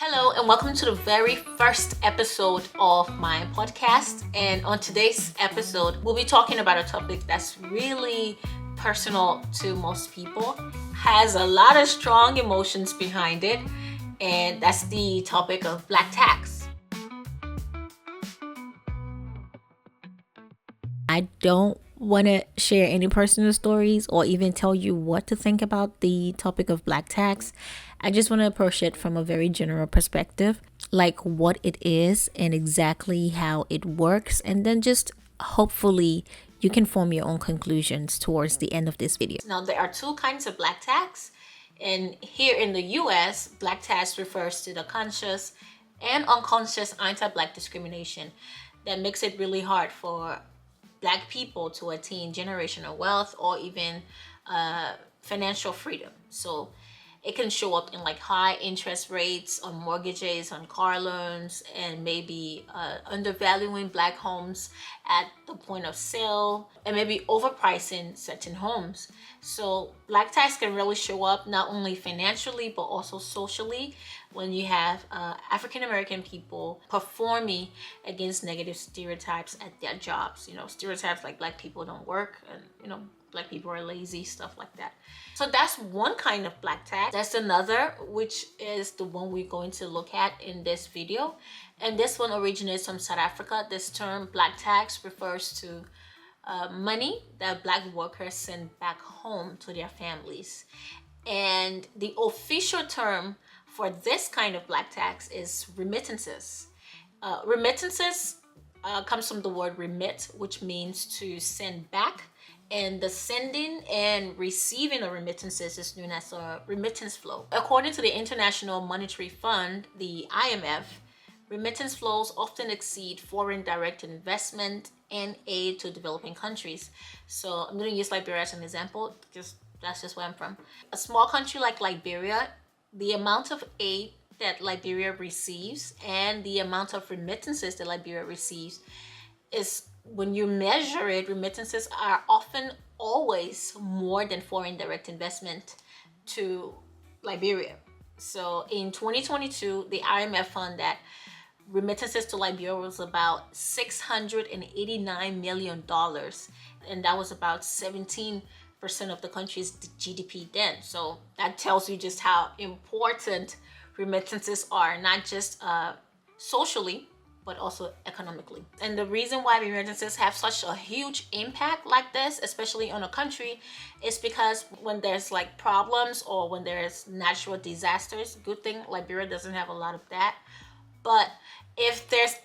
Hello and welcome to the very first episode of my podcast. And on today's episode, we'll be talking about a topic that's really personal to most people, has a lot of strong emotions behind it, and that's the topic of black tax. I don't want to share any personal stories or even tell you what to think about the topic of black tax. I just want to approach it from a very general perspective, like what it is and exactly how it works, and then just hopefully you can form your own conclusions towards the end of this video. Now, there are two kinds of black tax, and here in the US, black tax refers to the conscious and unconscious anti-black discrimination that makes it really hard for Black people to attain generational wealth or even financial freedom. So it can show up in like high interest rates on mortgages, on car loans, and maybe undervaluing Black homes at the point of sale, and maybe overpricing certain homes. So black tax can really show up not only financially but also socially when you have African American people performing against negative stereotypes at their jobs. You know, stereotypes like Black people don't work, and Black people are lazy, stuff like that. So that's one kind of black tax. That's another, which is the one we're going to look at in this video. And this one originates from South Africa. This term black tax refers to money that Black workers send back home to their families. And the official term for this kind of black tax is remittances. Remittances comes from the word remit, which means to send back. And the sending and receiving of remittances is known as a remittance flow. According to the International Monetary Fund, the IMF, remittance flows often exceed foreign direct investment and aid to developing countries. So I'm going to use Liberia as an example, because that's just where I'm from. A small country like Liberia, the amount of aid that Liberia receives and the amount of remittances that Liberia receives is, when you measure it, remittances are often always more than foreign direct investment to Liberia. So in 2022, the IMF found that remittances to Liberia was about $689 million, and that was about 17% of the country's GDP then. So that tells you just how important remittances are, not just socially, but also economically. And the reason why remittances have such a huge impact like this, especially on a country, is because when there's like problems or when there's natural disasters, good thing Liberia doesn't have a lot of that. But if there's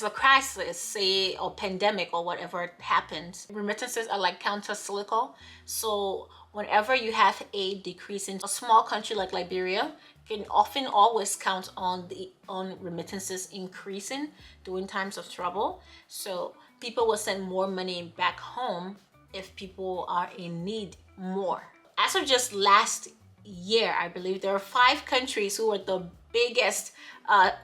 a crisis, say a pandemic or whatever happens, remittances are like counter-cyclical. So whenever you have aid decreasing, a small country like Liberia can often always count on remittances increasing during times of trouble. So people will send more money back home if people are in need more. As of just last year, I believe there are 5 countries who are the biggest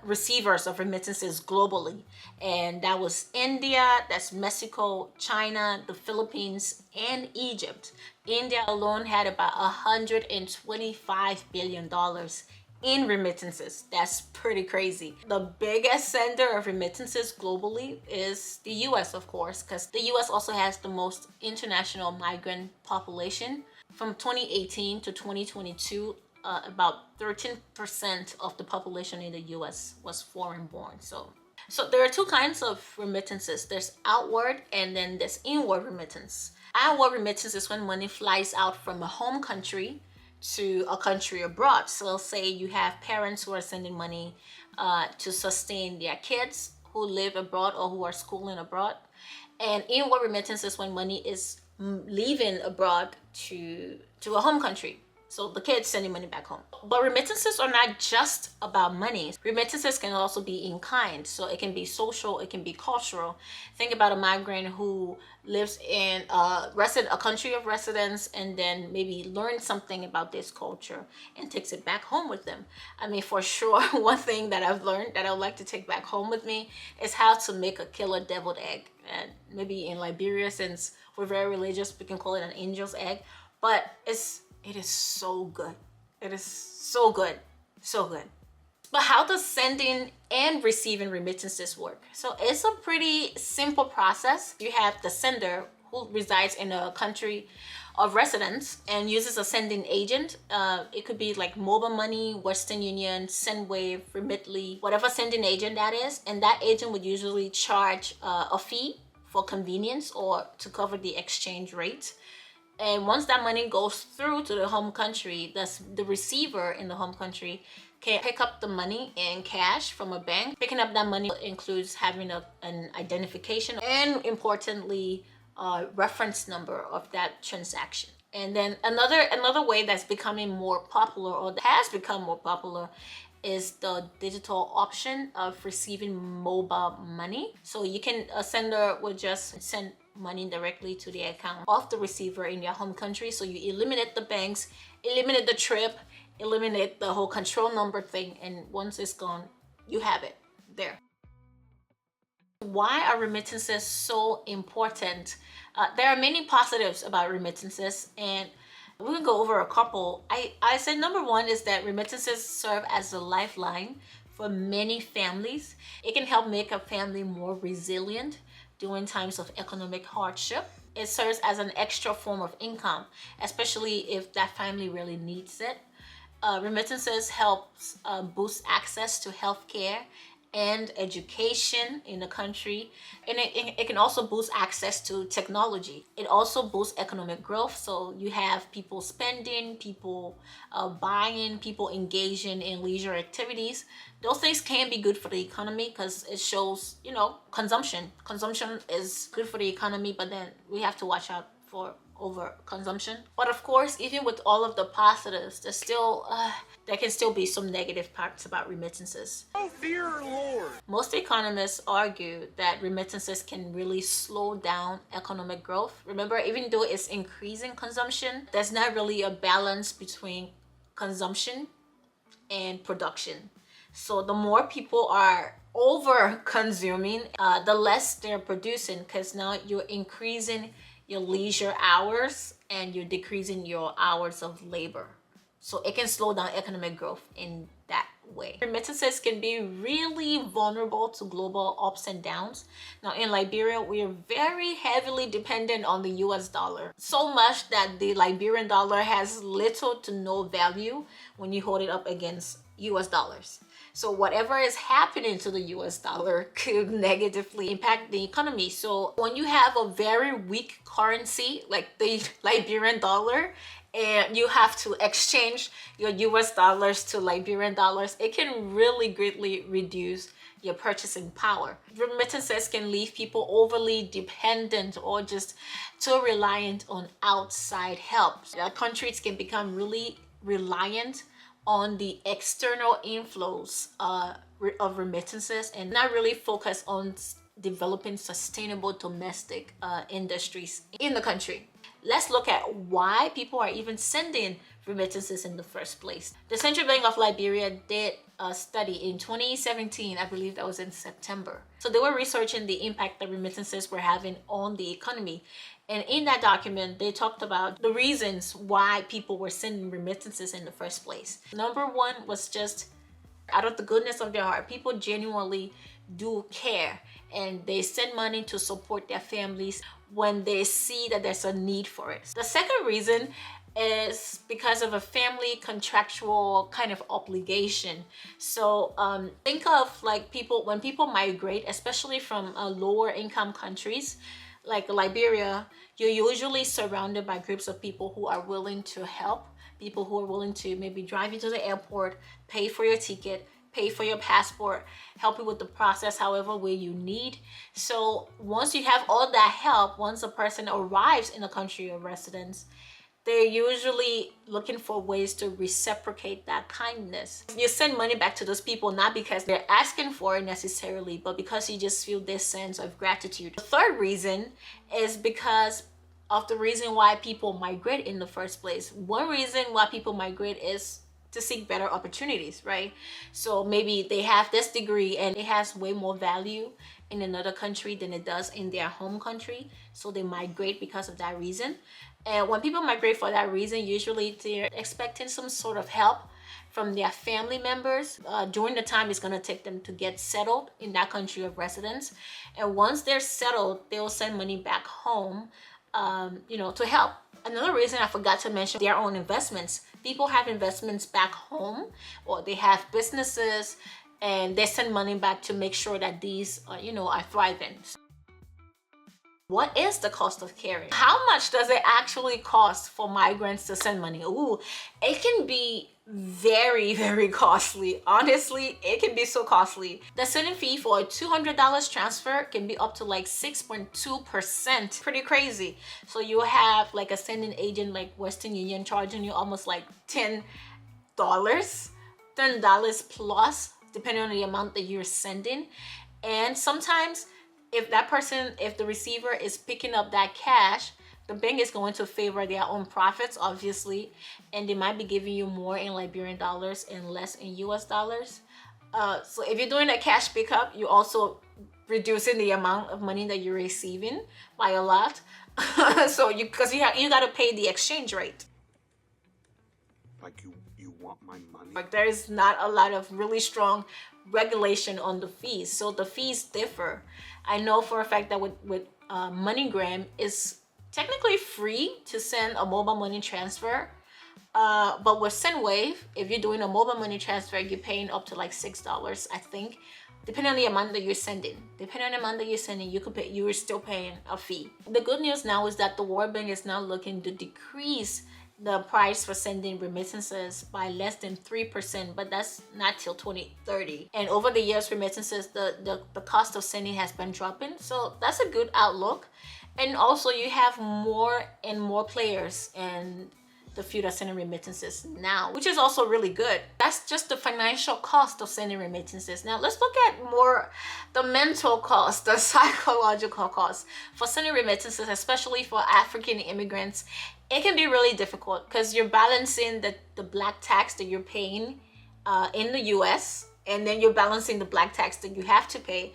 receivers of remittances globally, and that was India, that's Mexico, China, the Philippines, and Egypt. India alone had about $125 billion in remittances. That's pretty crazy. The biggest sender of remittances globally is the US, of course, because the US also has the most international migrant population. From 2018 to 2022, about 13% of the population in the US was foreign born. So there are two kinds of remittances. There's outward and then there's inward remittance. Outward remittance is when money flies out from a home country to a country abroad. So let's say you have parents who are sending money to sustain their kids who live abroad or who are schooling abroad. And inward remittance is when money is leaving abroad to a home country. So the kids sending money back home. But remittances are not just about money. Remittances can also be in kind. So it can be social, it can be cultural. Think about a migrant who lives in a country of residence and then maybe learns something about this culture and takes it back home with them. I mean, for sure, one thing that I've learned that I would like to take back home with me is how to make a killer deviled egg. And maybe in Liberia, since we're very religious, we can call it an angel's egg. But it is so good. It is so good. So good. But how does sending and receiving remittances work? So it's a pretty simple process. You have the sender who resides in a country of residence and uses a sending agent. It could be like mobile money, Western Union, Sendwave, Remitly, whatever sending agent that is. And that agent would usually charge a fee for convenience or to cover the exchange rate. And once that money goes through to the home country, that's the receiver in the home country can pick up the money in cash from a bank. Picking up that money includes having an identification and, importantly, reference number of that transaction. And then another way that's becoming more popular, or that has become more popular, is the digital option of receiving mobile money. So you can, a sender will just send money directly to the account of the receiver in their home country. So you eliminate the banks, eliminate the trip, eliminate the whole control number thing, and once it's gone, you have it there. Why are remittances so important? There are many positives about remittances, and we're gonna go over a couple. I said number one is that remittances serve as a lifeline for many families. It can help make a family more resilient during times of economic hardship. It serves as an extra form of income, especially if that family really needs it. Remittances helps boost access to healthcare and education in the country, and it can also boost access to technology. It also boosts economic growth, so you have people spending, people buying, people engaging in leisure activities. Those things can be good for the economy because it shows, you know, consumption is good for the economy, but then we have to watch out for over consumption. But of course, even with all of the positives, there can still be some negative parts about remittances. Oh dear Lord! Most economists argue that remittances can really slow down economic growth. Remember, even though it's increasing consumption, there's not really a balance between consumption and production. So the more people are over consuming, the less they're producing, because now you're increasing your leisure hours and you're decreasing your hours of labor. So it can slow down economic growth in that way. Remittances can be really vulnerable to global ups and downs. Now in Liberia, we are very heavily dependent on the US dollar. So much that the Liberian dollar has little to no value when you hold it up against US dollars. So whatever is happening to the US dollar could negatively impact the economy. So when you have a very weak currency like the Liberian dollar, and you have to exchange your US dollars to Liberian dollars, it can really greatly reduce your purchasing power. Remittances can leave people overly dependent or just too reliant on outside help. Countries can become really reliant on the external inflows of remittances and not really focus on developing sustainable domestic industries in the country. Let's look at why people are even sending remittances in the first place. The Central Bank of Liberia did a study in 2017, I believe that was in September. So they were researching the impact that remittances were having on the economy. And in that document, they talked about the reasons why people were sending remittances in the first place. Number one was just out of the goodness of their heart. People genuinely do care and they send money to support their families when they see that there's a need for it. The second reason is because of a family contractual kind of obligation. So think of like when people migrate, especially from lower income countries like Liberia, you're usually surrounded by groups of people who are willing to help, people who are willing to maybe drive you to the airport, pay for your ticket, pay for your passport, help you with the process however way you need. So once you have all that help, once a person arrives in a country of residence, they're usually looking for ways to reciprocate that kindness. You send money back to those people not because they're asking for it necessarily, but because you just feel this sense of gratitude. The third reason is because of the reason why people migrate in the first place. One reason why people migrate is to seek better opportunities, right? So maybe they have this degree and it has way more value in another country than it does in their home country. So they migrate because of that reason. And when people migrate for that reason, usually they're expecting some sort of help from their family members during the time it's going to take them to get settled in that country of residence. And once they're settled, they'll send money back home, to help. Another reason I forgot to mention their own investments. People have investments back home, or they have businesses, and they send money back to make sure that these are thriving. What is the cost of caring? How much does it actually cost for migrants to send money? Ooh, it can be very, very costly. Honestly, it can be so costly. The sending fee for a $200 transfer can be up to like 6.2%. Pretty crazy. So you have like a sending agent like Western Union charging you almost like $10 plus, depending on the amount that you're sending. And sometimes if the receiver is picking up that cash, the bank is going to favor their own profits, obviously, and they might be giving you more in Liberian dollars and less in US dollars. So if you're doing a cash pickup, you're also reducing the amount of money that you're receiving by a lot. So because you got to pay the exchange rate. Like you want my money? Like there is not a lot of really strong regulation on the fees, so the fees differ. I know for a fact that with MoneyGram is technically free to send a mobile money transfer, but with SendWave, if you're doing a mobile money transfer, you're paying up to like $6, I think, depending on the amount that you're sending. Depending on the amount that you're sending, you are still paying a fee. The good news now is that the World Bank is now looking to decrease the price for sending remittances by less than 3%, but that's not till 2030. And over the years, remittances, the cost of sending has been dropping, so that's a good outlook. And also you have more and more players in the field of sending remittances now, which is also really good. That's just the financial cost of sending remittances. Now let's look at more the mental cost, the psychological cost for sending remittances, especially for African immigrants. It can be really difficult because you're balancing the black tax that you're paying in the US, and then you're balancing the black tax that you have to pay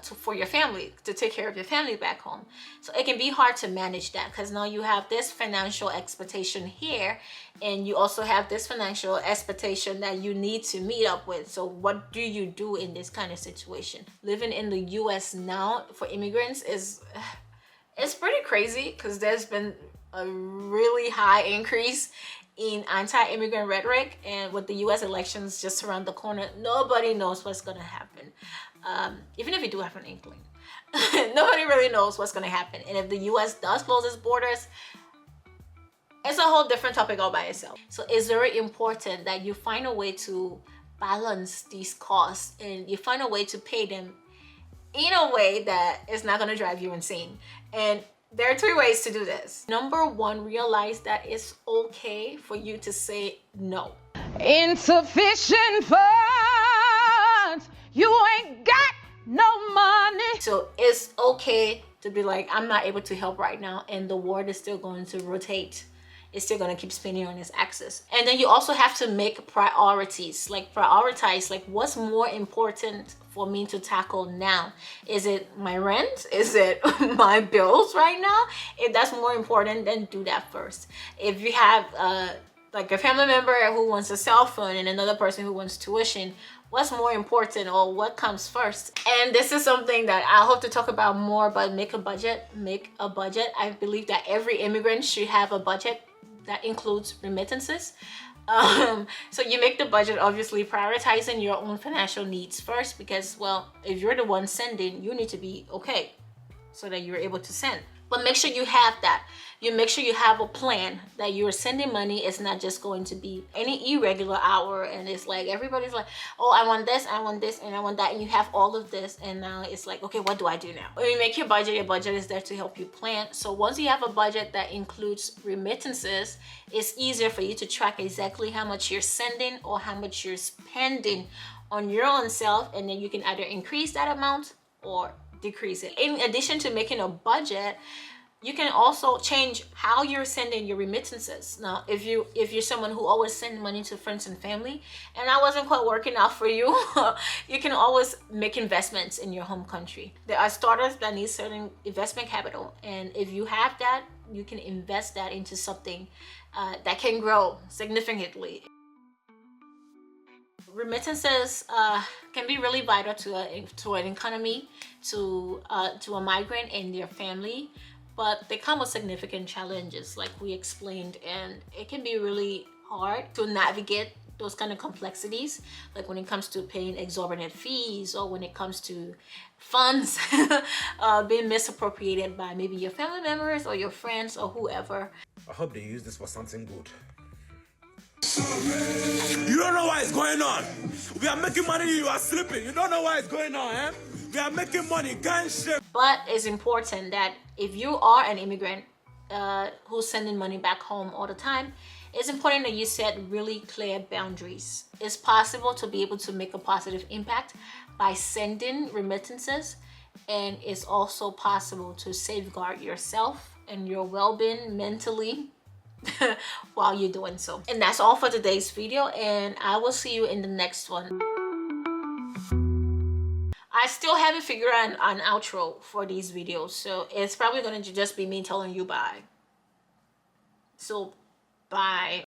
for your family, to take care of your family back home. So it can be hard to manage that because now you have this financial expectation here, and you also have this financial expectation that you need to meet up with. So what do you do in this kind of situation? Living in the US now for immigrants it's pretty crazy because there's been a really high increase in anti-immigrant rhetoric, and with the US elections just around the corner, nobody knows what's going to happen. Even if you do have an inkling, nobody really knows what's going to happen. And if the US does close its borders, it's a whole different topic all by itself. So it's very important that you find a way to balance these costs, and you find a way to pay them in a way that is not going to drive you insane. And there are 3 ways to do this. Number 1, realize that it's okay for you to say no. Insufficient funds, you ain't got no money. So it's okay to be like, I'm not able to help right now, and the world is still going to rotate. It's still going to keep spinning on its axis. And then you also have to make priorities, like prioritize, like what's more important for me to tackle now? Is it my rent? Is it my bills right now? If that's more important, then do that first. If you have like a family member who wants a cell phone and another person who wants tuition, what's more important, or what comes first? And this is something that I hope to talk about more, but make a budget. I believe that every immigrant should have a budget that includes remittances. So you make the budget, obviously prioritizing your own financial needs first, because, well, if you're the one sending, you need to be okay so that you're able to send. But make sure you have that. You make sure you have a plan that you're sending money. It's not just going to be any irregular hour, and it's like everybody's like, oh, I want this, and I want that, and you have all of this, and now it's like, okay, what do I do now? When you make your budget is there to help you plan. So once you have a budget that includes remittances, it's easier for you to track exactly how much you're sending or how much you're spending on your own self, and then you can either increase that amount or decrease it. In addition to making a budget, you can also change how you're sending your remittances. Now, if you're someone who always sends money to friends and family, and that wasn't quite working out for you, you can always make investments in your home country. There are startups that need certain investment capital, and if you have that, you can invest that into something that can grow significantly. Remittances can be really vital to an economy, to a migrant and their family, but they come with significant challenges, like we explained, and it can be really hard to navigate those kind of complexities, like when it comes to paying exorbitant fees, or when it comes to funds being misappropriated by maybe your family members or your friends or whoever. I hope they use this for something good. You don't know what is going on. We are making money, you are sleeping. You don't know what is going on, eh? We are making money, can't shit. But it's important that if you are an immigrant who's sending money back home all the time, it's important that you set really clear boundaries. It's possible to be able to make a positive impact by sending remittances, and it's also possible to safeguard yourself and your well-being mentally while you're doing so. And that's all for today's video, and I will see you in the next one. I still haven't figured out an outro for these videos, so it's probably going to just be me telling you bye. So bye.